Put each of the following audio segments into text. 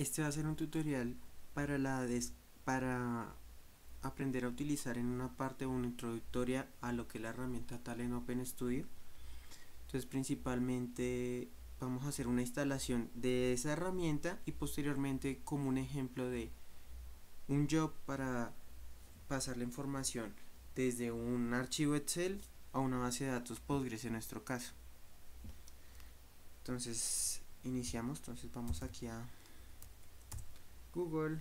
Este va a ser un tutorial para para aprender a utilizar en una parte una introductoria a lo que es la herramienta Talent Open Studio. Entonces principalmente vamos a hacer una instalación de esa herramienta y posteriormente como un ejemplo de un job para pasar la información desde un archivo Excel a una base de datos Postgres en nuestro caso. Entonces iniciamos, entonces vamos aquí a Google,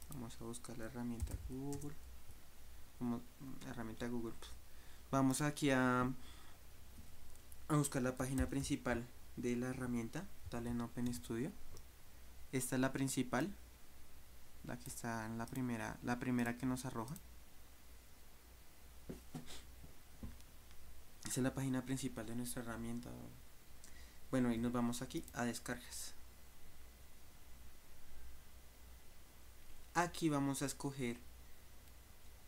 vamos a buscar la herramienta Google, vamos aquí a buscar la página principal de la herramienta Talent Open Studio. Esta es la principal, la que está en la primera que nos arroja. Esa es la página principal de nuestra herramienta. Bueno, y nos vamos aquí a descargas. Aquí vamos a escoger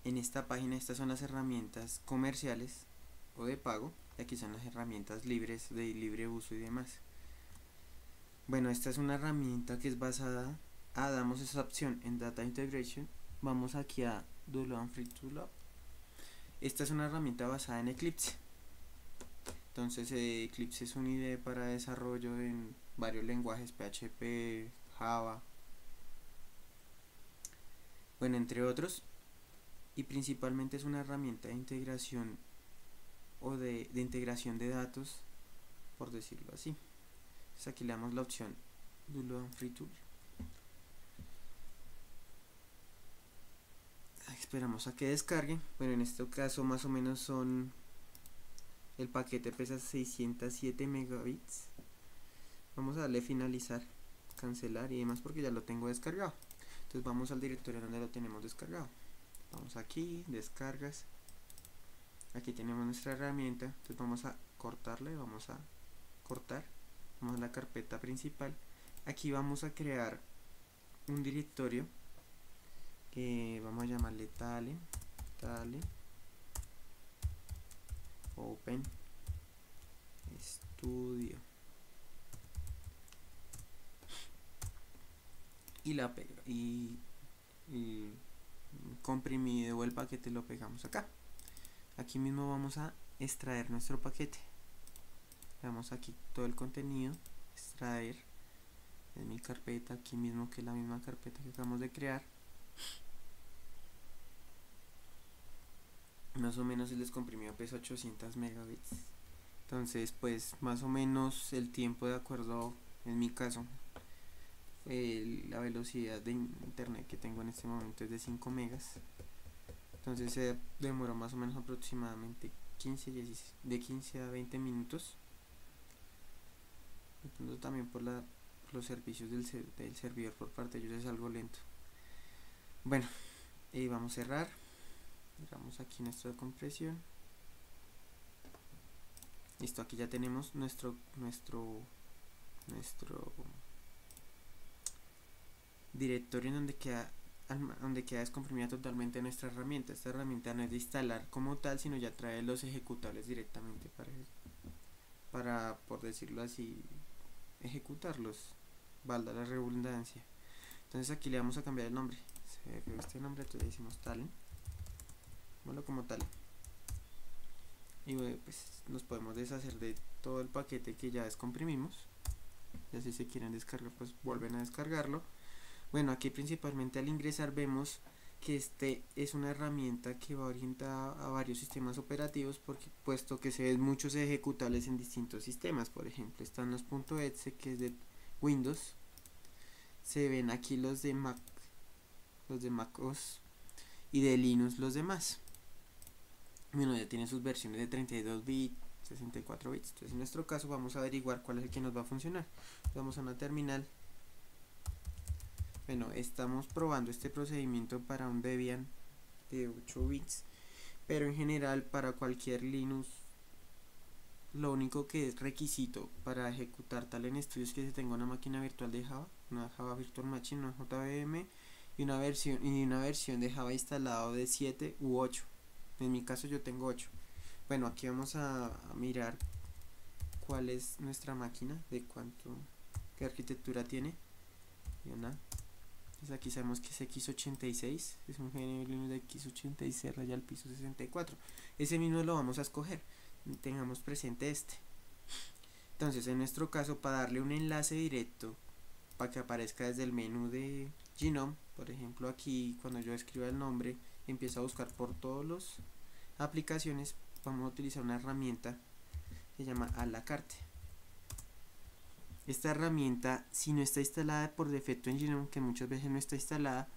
en esta página, estas son las herramientas comerciales o de pago, y aquí son las herramientas libres de libre uso y demás. Bueno, esta es una herramienta que es basada damos esa opción en Data Integration. Vamos aquí a Download Free Tool. Esta es una herramienta basada en Eclipse. Entonces Eclipse es una IDE para desarrollo en varios lenguajes, PHP, Java, bueno, entre otros, y principalmente es una herramienta de integración o de integración de datos, por decirlo así. Entonces aquí le damos la opción Download Free Tool. Esperamos a que descargue. Bueno, en este caso más o menos son, el paquete pesa 607 megabits. Vamos a darle finalizar, cancelar y demás porque ya lo tengo descargado. Entonces vamos al directorio donde lo tenemos descargado. Vamos aquí, descargas. Aquí tenemos nuestra herramienta. Entonces vamos a cortarle, vamos a cortar. Vamos a la carpeta principal. Aquí vamos a crear un directorio que vamos a llamarle Talent Open Studio. Y la pega y comprimido o el paquete lo pegamos acá. Aquí mismo vamos a extraer nuestro paquete. Damos aquí todo el contenido, extraer en mi carpeta, aquí mismo que es la misma carpeta que acabamos de crear. Más o menos el descomprimido pesa 800 megabits. Entonces pues más o menos el tiempo, de acuerdo en mi caso, la velocidad de internet que tengo en este momento es de 5 megas. Entonces se demoró más o menos aproximadamente 15 a 20 minutos. Entonces también por los servicios del servidor por parte de ellos es algo lento. Bueno, vamos a cerrar. Cerramos aquí nuestra compresión. Listo, aquí ya tenemos nuestro directorio en donde queda descomprimida totalmente nuestra herramienta. Esta herramienta no es de instalar como tal, sino ya trae los ejecutables directamente para por decirlo así, ejecutarlos, valga la redundancia. Entonces aquí le vamos a cambiar el nombre. Este nombre, entonces le decimos Talent, bueno, como tal, y pues nos podemos deshacer de todo el paquete que ya descomprimimos. Ya si se quieren descargar, pues vuelven a descargarlo. Bueno, aquí principalmente al ingresar vemos que este es una herramienta que va orientada a varios sistemas operativos, puesto que se ven muchos ejecutables en distintos sistemas. Por ejemplo, están los .exe, que es de Windows. Se ven aquí los de Mac OS, y de Linux los demás. Bueno, ya tienen sus versiones de 32 bits, 64 bits. Entonces en nuestro caso vamos a averiguar cuál es el que nos va a funcionar. Vamos a una terminal. Bueno, estamos probando este procedimiento para un Debian de 8 bits, pero en general para cualquier Linux lo único que es requisito para ejecutar Talent Studio es que se tenga una máquina virtual de Java, una Java Virtual Machine, una JVM, y una versión de Java instalado de 7 u 8. En mi caso yo tengo 8. Bueno, aquí vamos a mirar cuál es nuestra máquina, qué arquitectura tiene. Entonces aquí sabemos que es x86, es un GNU de x86 raya al piso 64. Ese mismo lo vamos a escoger, tengamos presente este. Entonces en nuestro caso, para darle un enlace directo para que aparezca desde el menú de Gnome, por ejemplo aquí cuando yo escriba el nombre empiezo a buscar por todas las aplicaciones, vamos a utilizar una herramienta que se llama a la carte. Esta herramienta, si no está instalada por defecto en Gnome, que muchas veces no está instalada,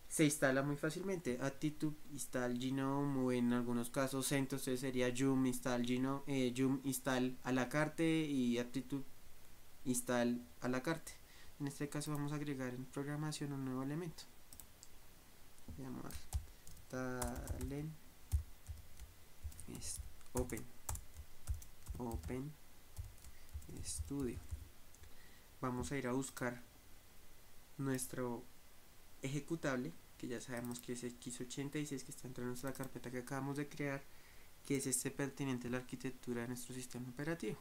se instala muy fácilmente. Attitude install Gnome, o en algunos casos entonces sería Yum install Gnome, Yum install a la carte y Attitude install a la carte. En este caso vamos a agregar en programación un nuevo elemento. Llamar talent open studio. Vamos a ir a buscar nuestro ejecutable, que ya sabemos que es x86, que está dentro de nuestra carpeta que acabamos de crear, que es este pertinente a la arquitectura de nuestro sistema operativo.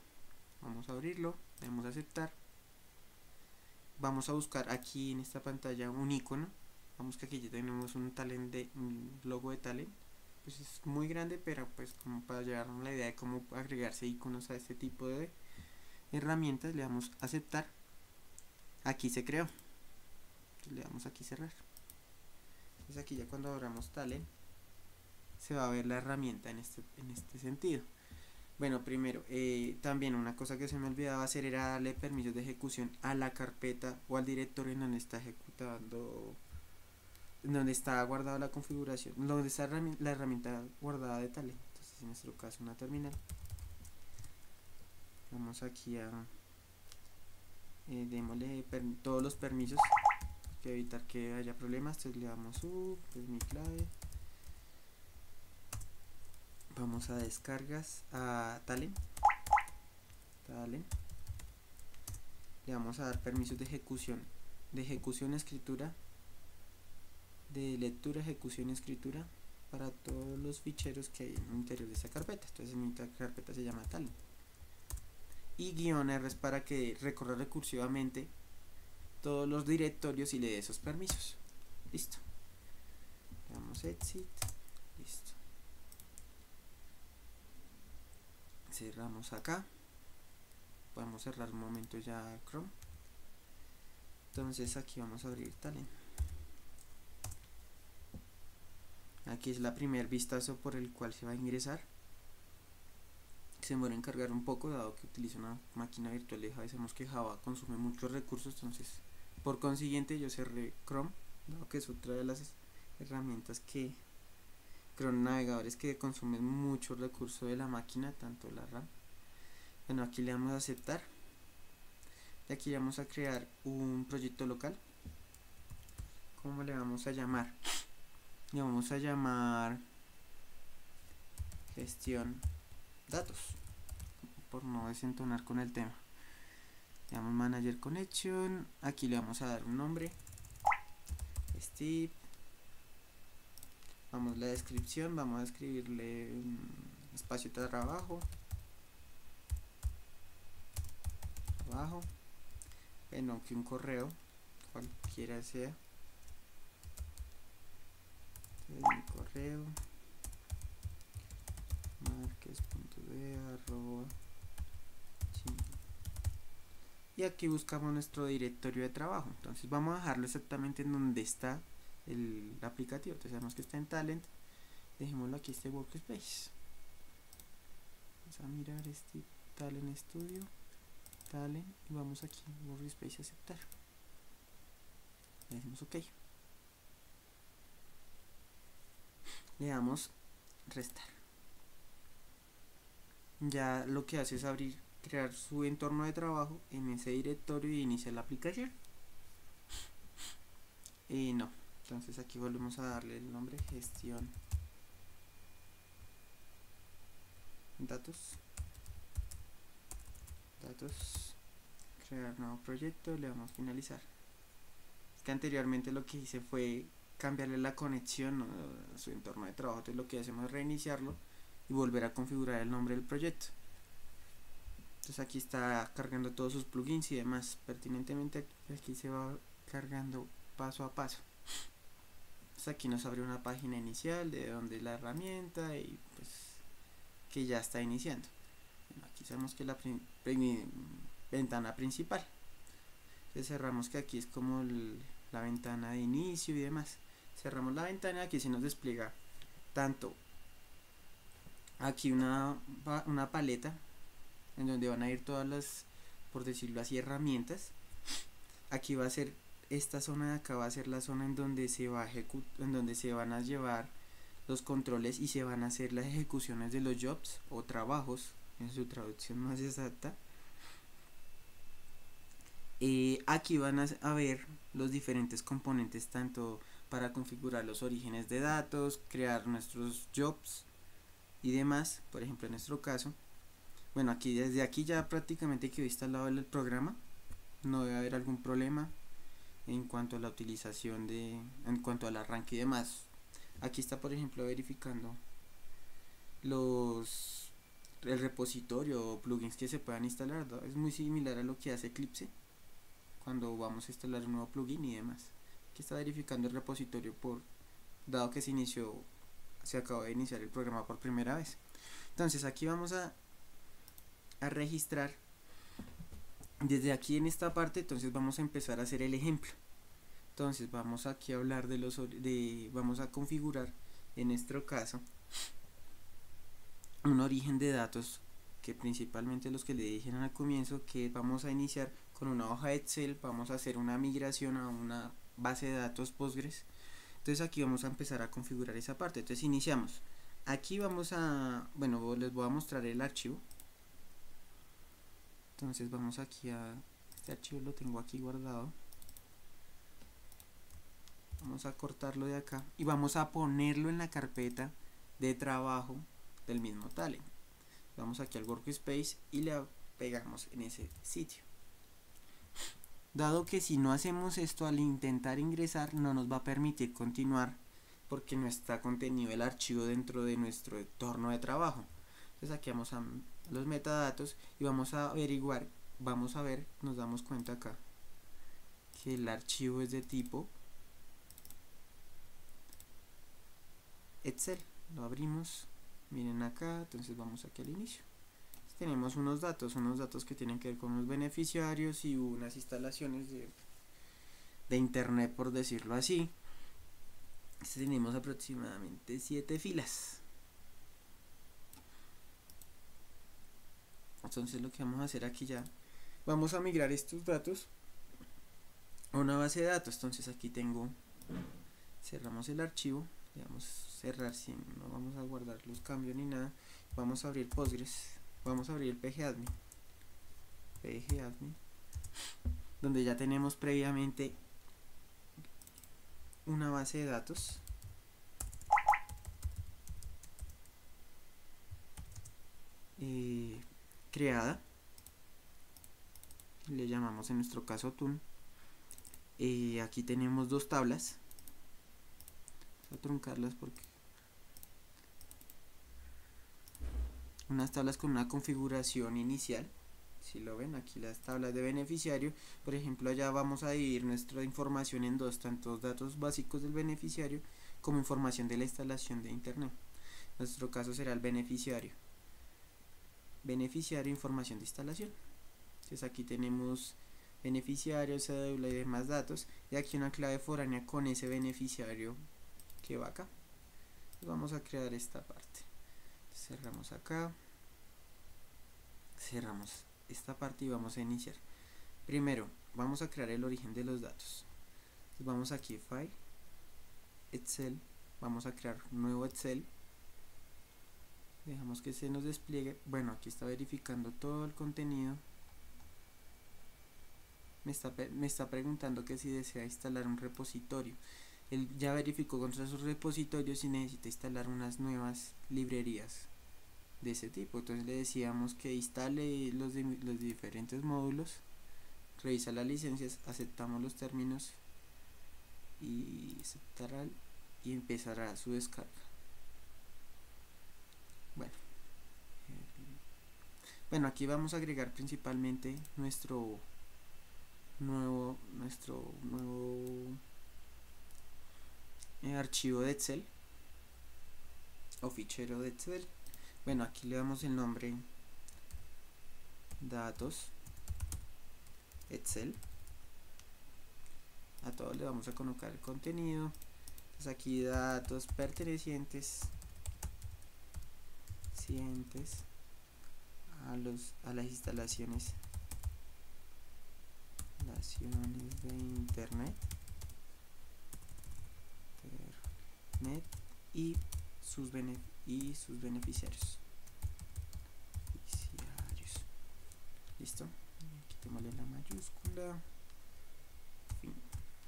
Vamos a abrirlo, debemos aceptar. Vamos a buscar aquí en esta pantalla un icono. Vamos que aquí ya tenemos un logo de Talent. Pues es muy grande, pero pues como para llevarnos la idea de cómo agregarse iconos a este tipo de herramientas, le damos a aceptar. Aquí se creó. Entonces le damos aquí cerrar. Entonces aquí ya cuando abramos Talent se va a ver la herramienta en este sentido. Bueno, primero, también una cosa que se me olvidaba hacer era darle permisos de ejecución a la carpeta o al directorio en donde está ejecutando, en donde está guardada la configuración, donde está la herramienta guardada de Talent. Entonces en nuestro caso una terminal. Vamos aquí a démosle todos los permisos para evitar que haya problemas. Entonces le damos es mi clave. Vamos a descargas a Talent. Le vamos a dar permisos de ejecución, escritura, de lectura, ejecución, escritura para todos los ficheros que hay en el interior de esta carpeta. Entonces mi carpeta se llama Talent. Y -R es para que recorra recursivamente todos los directorios y le dé esos permisos. Listo. Le damos exit. Listo. Cerramos acá. Podemos cerrar un momento ya Chrome. Entonces aquí vamos a abrir Talent. Aquí es la primer vistazo por el cual se va a ingresar. Se demora en cargar un poco, dado que utiliza una máquina virtual de Java. Sabemos que Java consume muchos recursos, entonces por consiguiente yo cerré Chrome, dado que es otra de las herramientas Chrome navegadores que consumen mucho recurso de la máquina, tanto la RAM. Bueno, aquí le damos a aceptar. Y aquí vamos a crear un proyecto local. ¿Cómo le vamos a llamar? Le vamos a llamar gestión datos, por no desentonar con el tema. Le damos manager connection. Aquí le vamos a dar un nombre, Steve. Vamos a la descripción, vamos a escribirle un espacio de trabajo, bueno, que un correo cualquiera sea. Entonces, mi correo marques.d@gmail. Y aquí buscamos nuestro directorio de trabajo. Entonces vamos a dejarlo exactamente en donde está el aplicativo. Entonces sabemos que está en Talent. Dejémoslo aquí, este workspace. Vamos a mirar este Talent Studio, Talent, y vamos aquí workspace, aceptar. Le decimos OK. Le damos restar. Ya lo que hace es crear su entorno de trabajo en ese directorio y iniciar la aplicación. Y no, entonces aquí volvemos a darle el nombre gestión datos, crear nuevo proyecto, le damos finalizar. Es que anteriormente lo que hice fue cambiarle la conexión a su entorno de trabajo, entonces lo que hacemos es reiniciarlo y volver a configurar el nombre del proyecto. Entonces aquí está cargando todos sus plugins y demás. Pertinentemente aquí se va cargando paso a paso. Pues aquí nos abre una página inicial de donde la herramienta y pues que ya está iniciando. Bueno, aquí sabemos que la ventana principal. Entonces cerramos, que aquí es como la ventana de inicio y demás. Cerramos la ventana, aquí se nos despliega tanto aquí una paleta en donde van a ir todas las, por decirlo así, herramientas. Aquí va a ser esta zona de acá, va a ser la zona en donde se va a en donde se van a llevar los controles y se van a hacer las ejecuciones de los jobs o trabajos en su traducción más exacta. Aquí van a ver los diferentes componentes, tanto para configurar los orígenes de datos, crear nuestros jobs y demás. Por ejemplo, en nuestro caso, bueno, aquí desde aquí ya prácticamente quedó instalado el programa, no debe haber algún problema en cuanto a la utilización en cuanto al arranque y demás. Aquí está, por ejemplo, verificando el repositorio o plugins que se puedan instalar, ¿no? Es muy similar a lo que hace Eclipse cuando vamos a instalar un nuevo plugin y demás. Aquí está verificando el repositorio dado que se acabó de iniciar el programa por primera vez. Entonces aquí vamos a registrar desde aquí en esta parte. Entonces vamos a empezar a hacer el ejemplo. Entonces vamos aquí a hablar vamos a configurar en nuestro caso un origen de datos, que principalmente los que le dije al comienzo, que vamos a iniciar con una hoja de Excel. Vamos a hacer una migración a una base de datos Postgres. Entonces aquí vamos a empezar a configurar esa parte. Entonces iniciamos. Aquí vamos a, bueno, les voy a mostrar el archivo. Entonces vamos aquí este archivo, lo tengo aquí guardado. Vamos a cortarlo de acá y vamos a ponerlo en la carpeta de trabajo del mismo Talend. Vamos aquí al workspace y le pegamos en ese sitio. Dado que si no hacemos esto, al intentar ingresar no nos va a permitir continuar porque no está contenido el archivo dentro de nuestro entorno de trabajo. Entonces aquí vamos a los metadatos y vamos a averiguar, vamos a ver, nos damos cuenta acá que el archivo es de tipo Excel. Lo abrimos, miren acá. Entonces vamos aquí al inicio. Tenemos unos datos que tienen que ver con los beneficiarios y unas instalaciones de internet, por decirlo así. Tenemos aproximadamente 7 filas. Entonces lo que vamos a hacer aquí ya, vamos a migrar estos datos a una base de datos. Entonces aquí cerramos el archivo, le damos cerrar, no vamos a guardar los cambios ni nada. Vamos a abrir Postgres, vamos a abrir el pgadmin, donde ya tenemos previamente una base de datos creada, le llamamos en nuestro caso Tun. Aquí tenemos dos tablas, voy a truncarlas porque unas tablas con una configuración inicial. Si lo ven, aquí las tablas de beneficiario. Por ejemplo, allá vamos a dividir nuestra información en dos, tanto datos básicos del beneficiario como información de la instalación de internet. En nuestro caso será el beneficiario, información de instalación. Entonces aquí tenemos beneficiario, cédula y demás datos, y aquí una clave foránea con ese beneficiario que va acá. Entonces vamos a crear esta parte. Cerramos acá, cerramos esta parte y vamos a iniciar. Primero vamos a crear el origen de los datos. Entonces vamos aquí, File, Excel, vamos a crear un nuevo Excel. Dejamos que se nos despliegue. Bueno, aquí está verificando todo el contenido. Me está preguntando que si desea instalar un repositorio. Él ya verificó contra sus repositorios y necesita instalar unas nuevas librerías de ese tipo. Entonces le decíamos que instale los diferentes módulos, revisa las licencias, aceptamos los términos y aceptará y empezará su descarga. Bueno, aquí vamos a agregar principalmente nuestro nuevo archivo de Excel o fichero de Excel. Bueno, aquí le damos el nombre datos Excel. A todos le vamos a colocar el contenido. Entonces aquí datos pertenecientes a las instalaciones de internet y sus beneficiarios. Listo, quitémosle la mayúscula, fin,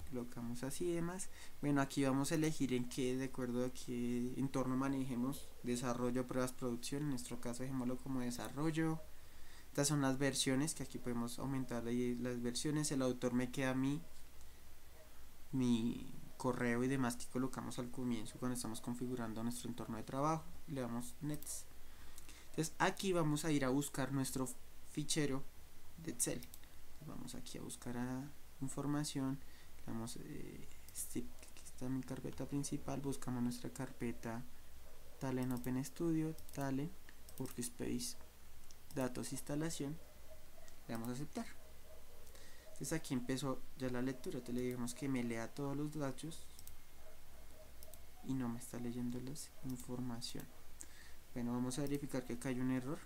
colocamos así y demás. Bueno, aquí vamos a elegir en qué, de acuerdo a qué entorno manejemos, desarrollo, pruebas, producción. En nuestro caso dejémoslo como desarrollo. Estas son las versiones, que aquí podemos aumentar las versiones. El autor me queda mi correo y demás que colocamos al comienzo cuando estamos configurando nuestro entorno de trabajo. Le damos next. Entonces aquí vamos a ir a buscar nuestro fichero de Excel. Vamos aquí a buscar información. Le damos aquí está mi carpeta principal. Buscamos nuestra carpeta Talent Open Studio, Talent Workspace, datos, instalación. Le damos a aceptar. Entonces aquí empezó ya la lectura. Te le digamos que me lea todos los datos y no me está leyendo la información. Bueno, vamos a verificar que acá hay un error.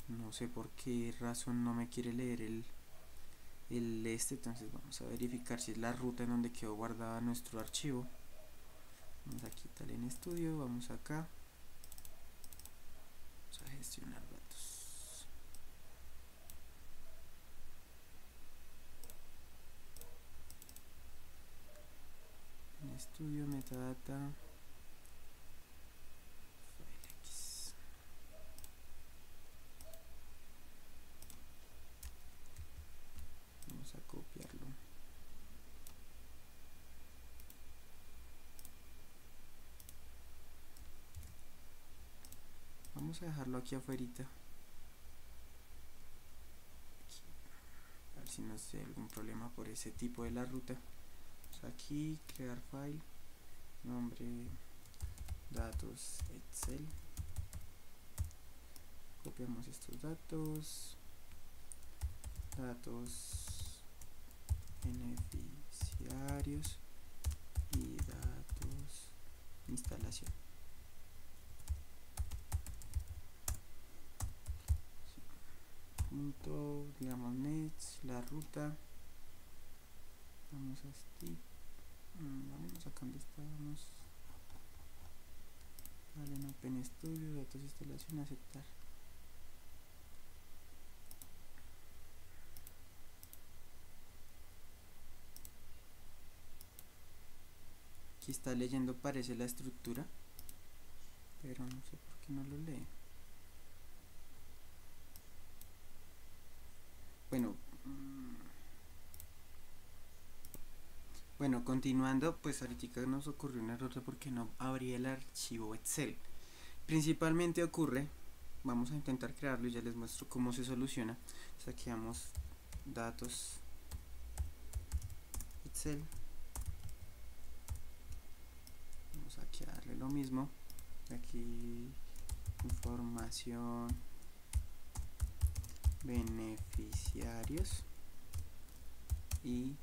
No sé por qué razón no me quiere leer entonces vamos a verificar si es la ruta en donde quedó guardada nuestro archivo. Vamos aquí, Talent Studio, vamos acá, vamos a gestionar datos. En estudio, metadata, a copiarlo. Vamos a dejarlo aquí afuera. A ver si nos da algún problema por ese tipo de la ruta. Vamos aquí, crear file, nombre, datos, Excel. Copiamos estos datos, beneficiarios y datos instalación. Punto, digamos next, la ruta. Vamos a vamos acá donde estábamos. Vale, en Open Studio, datos, instalación, aceptar. Aquí está leyendo, parece la estructura, pero no sé por qué no lo lee. Bueno, continuando, pues ahorita nos ocurrió un error porque no abría el archivo Excel. Principalmente ocurre, vamos a intentar crearlo y ya les muestro cómo se soluciona. Saqueamos datos Excel. Vamos aquí a darle lo mismo. Aquí información, beneficiarios y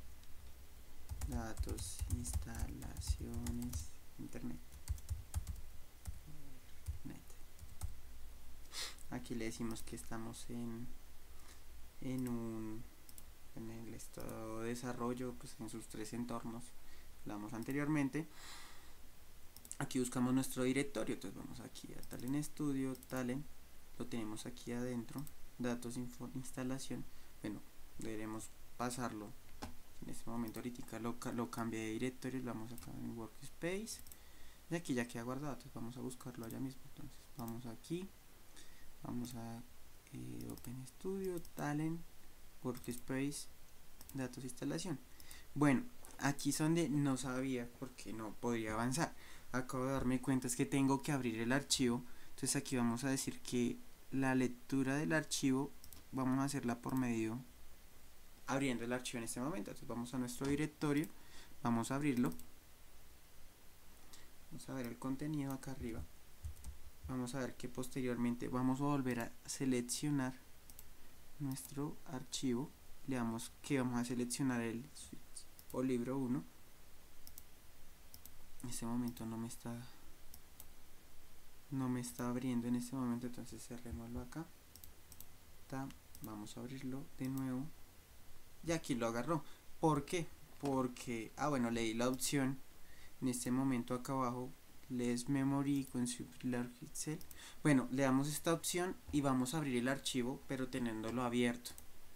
datos, instalaciones, internet. Aquí le decimos que estamos en el estado de desarrollo, pues en sus tres entornos que hablamos anteriormente. Aquí buscamos nuestro directorio, entonces vamos aquí a Talent Studio, Talent, lo tenemos aquí adentro, datos, instalación. Bueno, deberemos pasarlo en este momento. Ahorita lo cambié de directorio, lo vamos acá en Workspace y aquí ya queda guardado. Entonces vamos a buscarlo allá mismo. Entonces vamos aquí, vamos a Open Studio, Talent, Workspace, datos, instalación. Bueno, aquí es donde no sabía porque no podía avanzar. Acabo de darme cuenta es que tengo que abrir el archivo. Entonces aquí vamos a decir que la lectura del archivo vamos a hacerla por medio abriendo el archivo en este momento. Entonces vamos a nuestro directorio, vamos a abrirlo, vamos a ver el contenido acá arriba, vamos a ver que posteriormente vamos a volver a seleccionar nuestro archivo, le damos que vamos a seleccionar el o libro 1. En este momento no me está abriendo en este momento, entonces cerrémoslo acá. Vamos a abrirlo de nuevo y aquí lo agarró. ¿Por qué? Porque bueno, le di la opción en este momento acá abajo, less memory con large Excel. Bueno, le damos esta opción y vamos a abrir el archivo, pero teniéndolo abierto.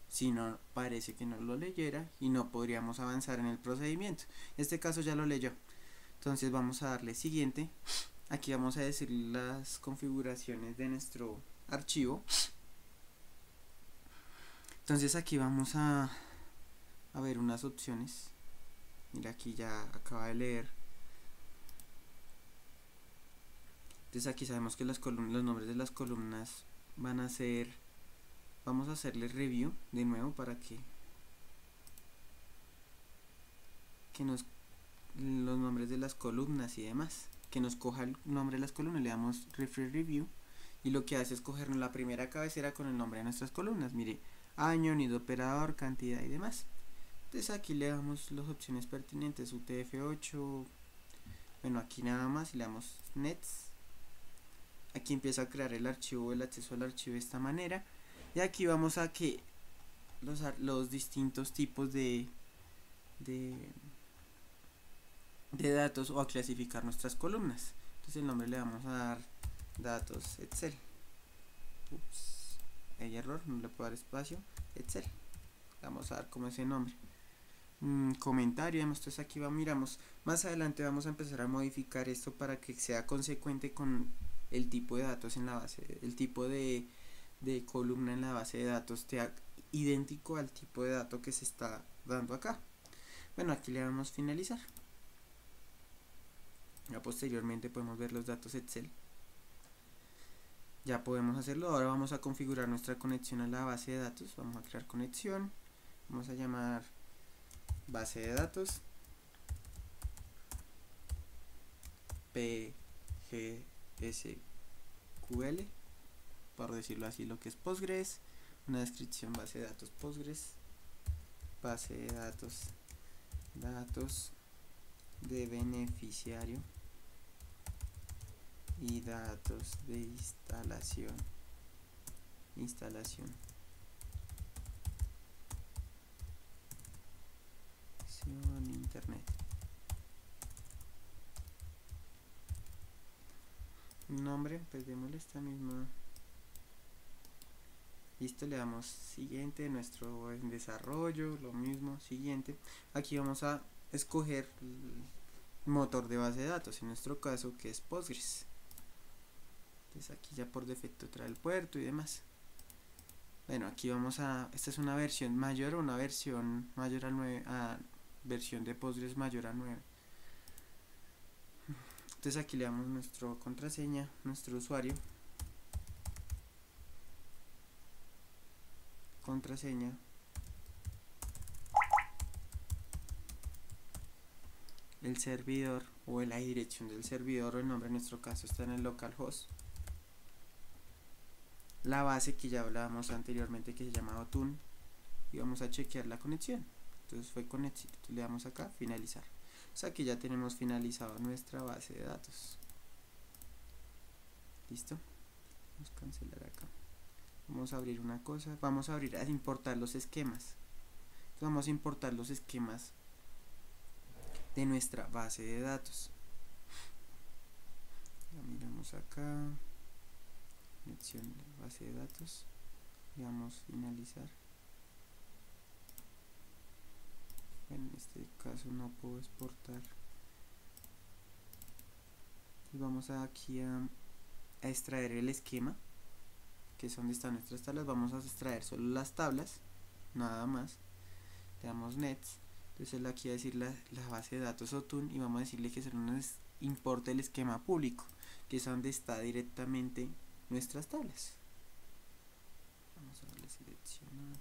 Si no, parece que no lo leyera y no podríamos avanzar en el procedimiento. En este caso ya lo leyó. Entonces vamos a darle siguiente. Aquí vamos a decir las configuraciones de nuestro archivo. Entonces aquí vamos a ver unas opciones. Mira, aquí ya acaba de leer. Entonces aquí sabemos que los nombres de las columnas van a ser, vamos a hacerle review de nuevo para que los nombres de las columnas y demás, que nos coja el nombre de las columnas, le damos refresh review y lo que hace es cogernos la primera cabecera con el nombre de nuestras columnas. Mire, año, nido operador, cantidad y demás. Entonces aquí le damos las opciones pertinentes, UTF-8, bueno, aquí nada más, y le damos nets. Aquí empieza a crear el archivo, el acceso al archivo de esta manera, y aquí vamos a que los distintos tipos de datos o a clasificar nuestras columnas. Entonces el nombre le vamos a dar datos Excel. Ups, hay error, no le puedo dar espacio, Excel. Vamos a dar como ese nombre. Comentario, entonces aquí miramos. Más adelante vamos a empezar a modificar esto para que sea consecuente con el tipo de datos en la base, el tipo de columna en la base de datos sea idéntico al tipo de dato que se está dando acá. Bueno, aquí le damos finalizar. Ya posteriormente podemos ver los datos Excel. Ya podemos hacerlo. Ahora vamos a configurar nuestra conexión a la base de datos. Vamos a crear conexión. Vamos a llamar base de datos PGSQL, por decirlo así, lo que es Postgres. Una descripción: base de datos Postgres, base de datos de beneficiario y datos de instalación internet. Nombre, pues démosle esta misma. Listo, le damos siguiente, nuestro en desarrollo, lo mismo, siguiente. Aquí vamos a escoger el motor de base de datos, en nuestro caso que es Postgres. Entonces aquí ya por defecto trae el puerto y demás. Bueno, aquí vamos a, esta es una versión mayor o una versión mayor a 9, versión de Postgres mayor a 9. Entonces aquí le damos nuestra contraseña, nuestro usuario, contraseña, el servidor o la dirección del servidor, o el nombre en nuestro caso está en el localhost, la base que ya hablábamos anteriormente que se llama Otun, y vamos a chequear la conexión. Entonces fue con éxito. Entonces le damos acá finalizar. O sea que ya tenemos finalizado nuestra base de datos. Listo. Vamos a cancelar acá. Vamos a abrir una cosa. Vamos a importar los esquemas. Entonces vamos a importar los esquemas de nuestra base de datos. La miramos acá. Conexión de base de datos. Le damos finalizar. En este caso no puedo exportar. Entonces vamos aquí a extraer el esquema, que es donde están nuestras tablas. Vamos a extraer solo las tablas, nada más. Le damos nets. Entonces aquí va a decir la base de datos Otun, y vamos a decirle que se nos importe el esquema público, que es donde está directamente nuestras tablas. Vamos a darle seleccionar.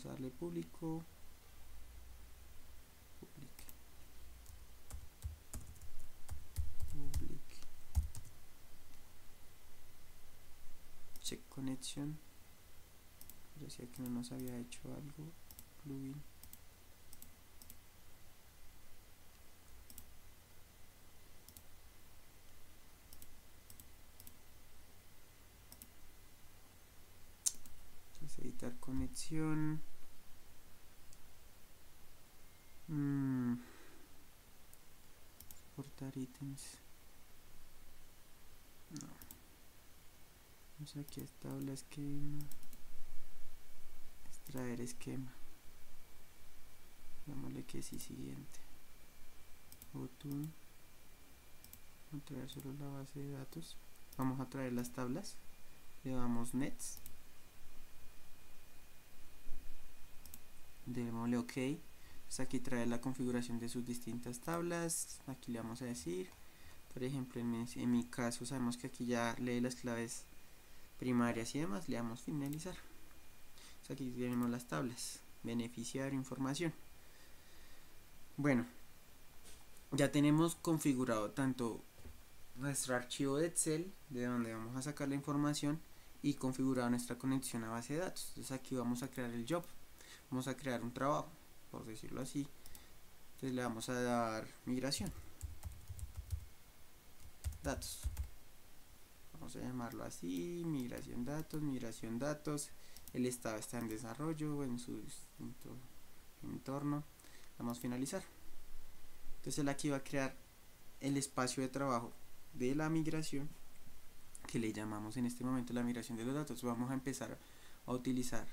vamos a darle público, check connection. Parecía que no nos había hecho algo plugin. Entonces editar conexión. Exportar ítems. No. Vamos aquí a tabla esquema. Extraer esquema. Dámosle que sí, siguiente. Botón. Vamos a traer solo la base de datos. Vamos a traer las tablas. Le damos nets. Démosle OK. Pues aquí trae la configuración de sus distintas tablas. Aquí le vamos a decir, por ejemplo, en mi caso sabemos que aquí ya lee las claves primarias y demás. Le damos finalizar. Pues aquí tenemos las tablas. Beneficiario, información. Bueno, ya tenemos configurado tanto nuestro archivo de Excel, de donde vamos a sacar la información, y configurado nuestra conexión a base de datos. Entonces aquí vamos a crear el job. Vamos a crear un trabajo, por decirlo así. Entonces le vamos a dar migración, datos. Vamos a llamarlo así, migración datos. El estado está en desarrollo en su distinto entorno. Vamos a finalizar. Entonces él aquí va a crear el espacio de trabajo de la migración, que le llamamos en este momento la migración de los datos. Vamos a empezar a utilizar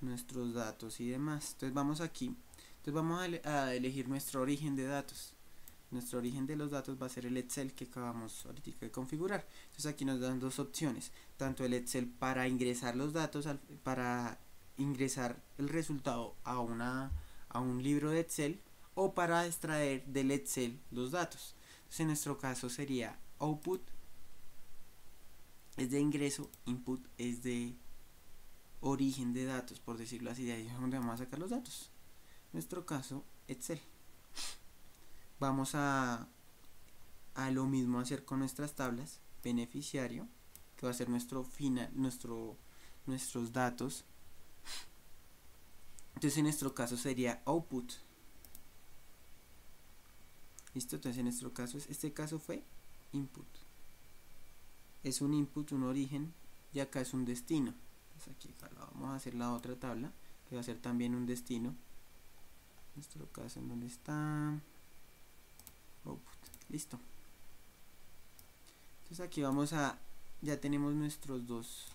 nuestros datos y demás. Entonces vamos aquí. Entonces vamos a elegir nuestro origen de datos. Nuestro origen de los datos va a ser el Excel que acabamos ahorita de configurar. Entonces aquí nos dan dos opciones, tanto el Excel para ingresar los datos, para ingresar el resultado a un libro de Excel, o para extraer del Excel los datos. Entonces en nuestro caso sería output es de ingreso, input es de origen de datos, por decirlo así. De ahí es donde vamos a sacar los datos. En nuestro caso Excel. Vamos a lo mismo hacer con nuestras tablas. Beneficiario, que va a ser nuestros datos. Entonces en nuestro caso sería output. Listo. Entonces en nuestro caso, este caso fue input. Es un input, un origen, y acá es un destino. Entonces aquí vamos a hacer la otra tabla, que va a ser también un destino. En nuestro caso, ¿en dónde está? Output. Listo. Entonces aquí vamos a, ya tenemos nuestros dos,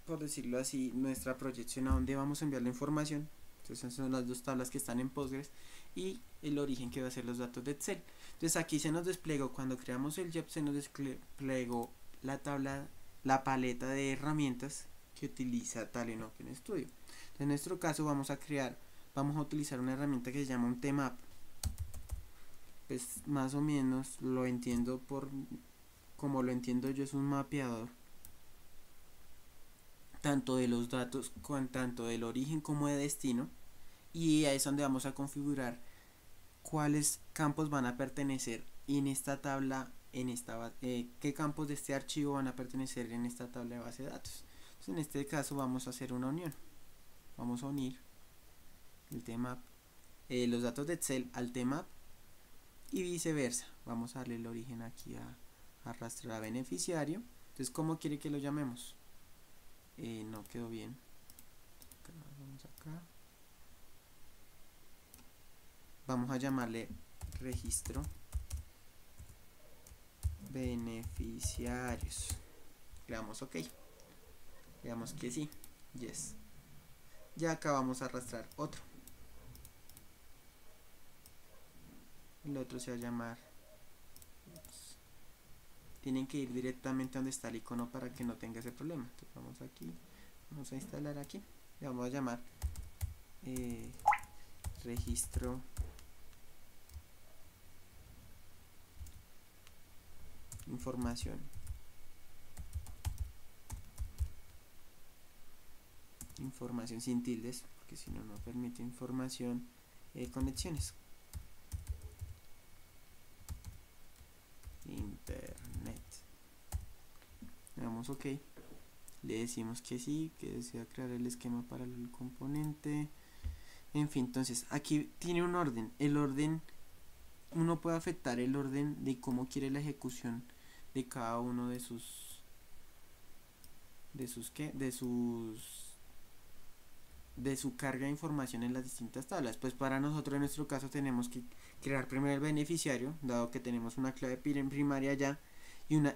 por decirlo así, nuestra proyección a dónde vamos a enviar la información. Entonces esas son las dos tablas que están en Postgres, y el origen que va a ser los datos de Excel. Entonces aquí se nos desplegó, cuando creamos el job, se nos desplegó la tabla, la paleta de herramientas que utiliza Talent Open Studio. Entonces, en nuestro caso vamos a utilizar una herramienta que se llama un tmap. Pues más o menos lo entiendo como lo entiendo yo, es un mapeador tanto de los datos, tanto del origen como de destino, y ahí es donde vamos a configurar cuáles campos van a pertenecer en esta tabla, qué campos de este archivo van a pertenecer en esta tabla de base de datos. Entonces, en este caso vamos a hacer una unión. Vamos a unir el tmap, los datos de Excel al tmap, y viceversa. Vamos a darle el origen aquí a arrastrar a beneficiario. Entonces, ¿cómo quiere que lo llamemos? No quedó bien. Vamos acá. Vamos a llamarle registro beneficiarios. Le damos OK. Le damos que sí. Yes. Ya acá vamos a arrastrar otro. El otro se va a llamar. Tienen que ir directamente donde está el icono para que no tenga ese problema. Entonces vamos aquí. Vamos a instalar aquí. Le vamos a llamar registro información información sin tildes, porque si no, no permite información, conexiones. Internet. Le damos OK. Le decimos que sí, que desea crear el esquema para el componente. En fin, entonces aquí tiene un orden. El orden, uno puede afectar el orden de cómo quiere la ejecución de cada uno de sus de su carga de información en las distintas tablas. Pues para nosotros en nuestro caso tenemos que crear primero el beneficiario, dado que tenemos una clave primaria allá,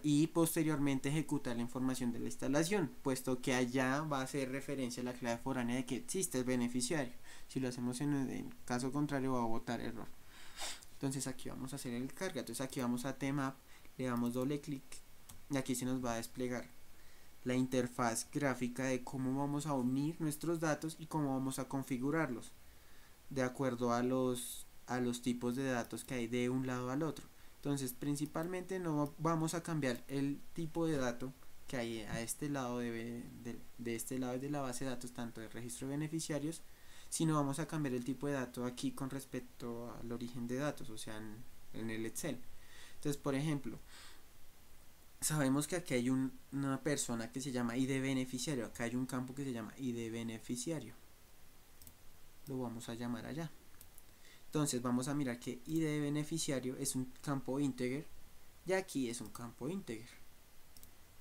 y posteriormente ejecutar la información de la instalación, puesto que allá va a hacer referencia a la clave foránea de que existe el beneficiario. Si lo hacemos en el caso contrario va a botar error. Entonces aquí vamos a hacer el carga. Entonces aquí vamos a tmap, le damos doble clic y aquí se nos va a desplegar la interfaz gráfica de cómo vamos a unir nuestros datos y cómo vamos a configurarlos de acuerdo a los tipos de datos que hay de un lado al otro. Entonces principalmente no vamos a cambiar el tipo de dato que hay a este lado de este lado de la base de datos, tanto de registro de beneficiarios, sino vamos a cambiar el tipo de dato aquí con respecto al origen de datos, o sea en el Excel. Entonces, por ejemplo, sabemos que aquí hay una persona que se llama ID beneficiario. Acá hay un campo que se llama ID beneficiario. Lo vamos a llamar allá. Entonces vamos a mirar que ID beneficiario es un campo integer y aquí es un campo integer.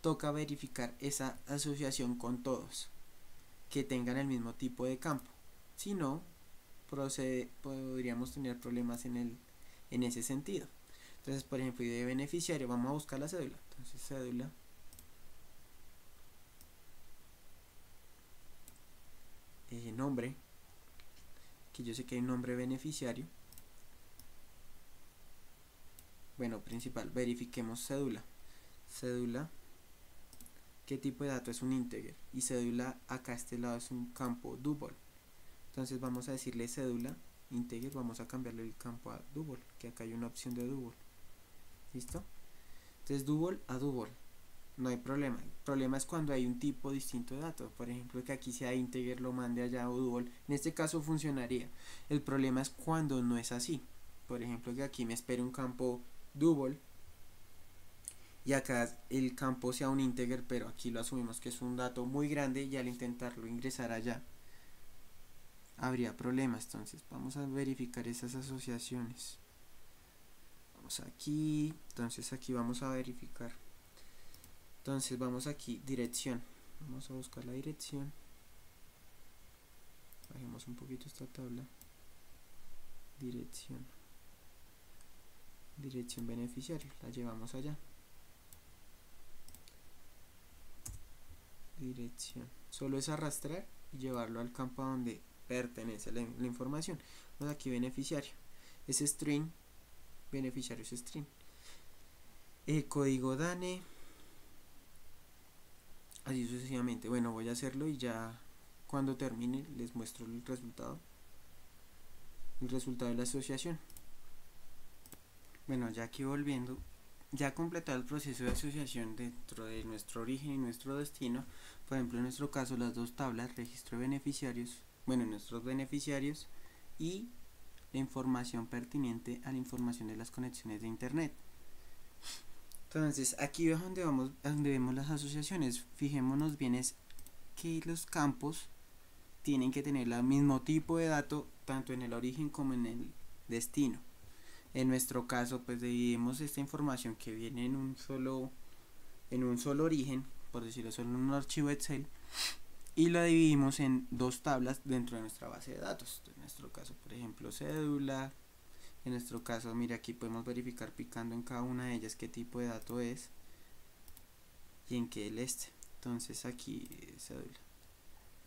Toca verificar esa asociación con todos que tengan el mismo tipo de campo. Si no, podríamos tener problemas en ese sentido. Entonces, por ejemplo, ID beneficiario, vamos a buscar la cédula. Entonces, cédula, nombre, que yo sé que hay un nombre beneficiario. Bueno, principal, verifiquemos cédula. Cédula, ¿qué tipo de dato? Es un integer. Y cédula, acá a este lado es un campo double. Entonces vamos a decirle cédula, integer, vamos a cambiarle el campo a double, que acá hay una opción de double. ¿Listo? Entonces double a double, no hay problema. El problema es cuando hay un tipo distinto de datos. Por ejemplo, que aquí sea integer, lo mande allá o double. En este caso funcionaría. El problema es cuando no es así. Por ejemplo, que aquí me espere un campo double y acá el campo sea un integer, pero aquí lo asumimos que es un dato muy grande y al intentarlo ingresar allá habría problemas. Entonces vamos a verificar esas asociaciones. Aquí, entonces aquí vamos a verificar. Entonces vamos aquí, dirección, vamos a buscar la dirección, bajemos un poquito esta tabla, dirección beneficiario, la llevamos allá, dirección, solo es arrastrar y llevarlo al campo a donde pertenece la información. Vamos aquí, beneficiario, es string, beneficiario es string, código DANE, así sucesivamente. Bueno, voy a hacerlo y ya cuando termine les muestro el resultado de la asociación. Bueno, ya aquí volviendo, ya completado el proceso de asociación dentro de nuestro origen y nuestro destino. Por ejemplo, en nuestro caso las dos tablas, registro de beneficiarios, bueno, nuestros beneficiarios y la información pertinente a la información de las conexiones de internet. Entonces aquí es donde vemos las asociaciones. Fijémonos bien es que los campos tienen que tener el mismo tipo de dato tanto en el origen como en el destino. En nuestro caso, pues dividimos esta información que viene en un solo origen, por decirlo solo en un archivo Excel, y la dividimos en dos tablas dentro de nuestra base de datos. En nuestro caso, por ejemplo, cédula. En nuestro caso, mira, aquí podemos verificar picando en cada una de ellas qué tipo de dato es y en qué el Entonces aquí cédula.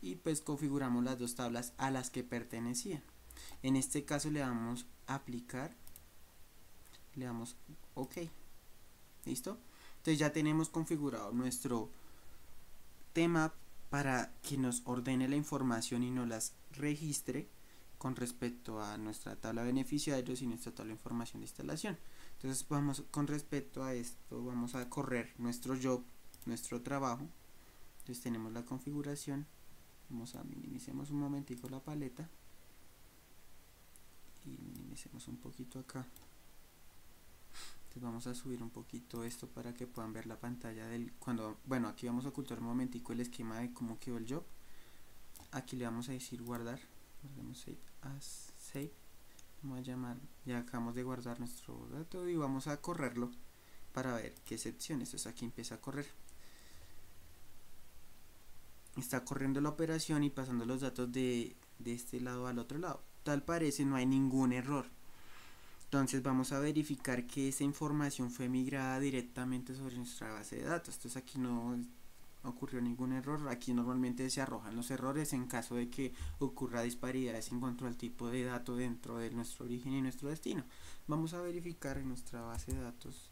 Y pues configuramos las dos tablas a las que pertenecían. En este caso le damos aplicar, le damos OK. ¿Listo? Entonces ya tenemos configurado nuestro tema para que nos ordene la información y nos las registre con respecto a nuestra tabla de beneficiarios y nuestra tabla de información de instalación. Entonces vamos, con respecto a esto, vamos a correr nuestro job, nuestro trabajo. Entonces tenemos la configuración Vamos a minimicemos un momentico la paleta y minimicemos un poquito acá. Entonces vamos a subir un poquito esto para que puedan ver la pantalla del cuando, bueno, aquí vamos a ocultar un momentico el esquema de cómo quedó el job. Aquí le vamos a decir guardar, guardemos save as save. Vamos a llamar, ya acabamos de guardar nuestro dato y vamos a correrlo para ver qué excepciones. Entonces aquí empieza a correr, está corriendo la operación y pasando los datos de este lado al otro lado. Tal parece no hay ningún error. Entonces vamos a verificar que esa información fue migrada directamente sobre nuestra base de datos. Entonces aquí no ocurrió ningún error. Aquí normalmente se arrojan los errores en caso de que ocurra disparidades en cuanto al tipo de dato dentro de nuestro origen y nuestro destino. Vamos a verificar en nuestra base de datos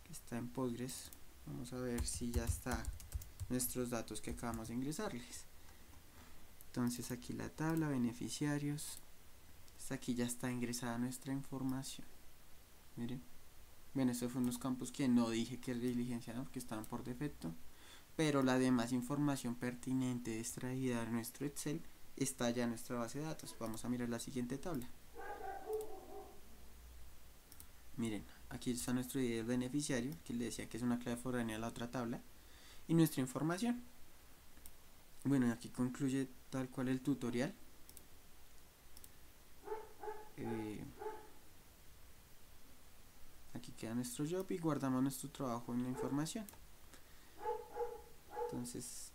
que está en Postgres. Vamos a ver si ya está nuestros datos que acabamos de ingresarles. Entonces aquí la tabla, beneficiarios. Aquí ya está ingresada nuestra información. Miren. Bueno, estos fueron unos campos que no dije que diligenciaron porque estaban por defecto. Pero la demás información pertinente extraída de nuestro Excel está ya en nuestra base de datos. Vamos a mirar la siguiente tabla. Miren, aquí está nuestro ID del beneficiario, que le decía que es una clave foránea a la otra tabla. Y nuestra información. Bueno, aquí concluye tal cual el tutorial. Aquí queda nuestro job y guardamos nuestro trabajo en la información. Entonces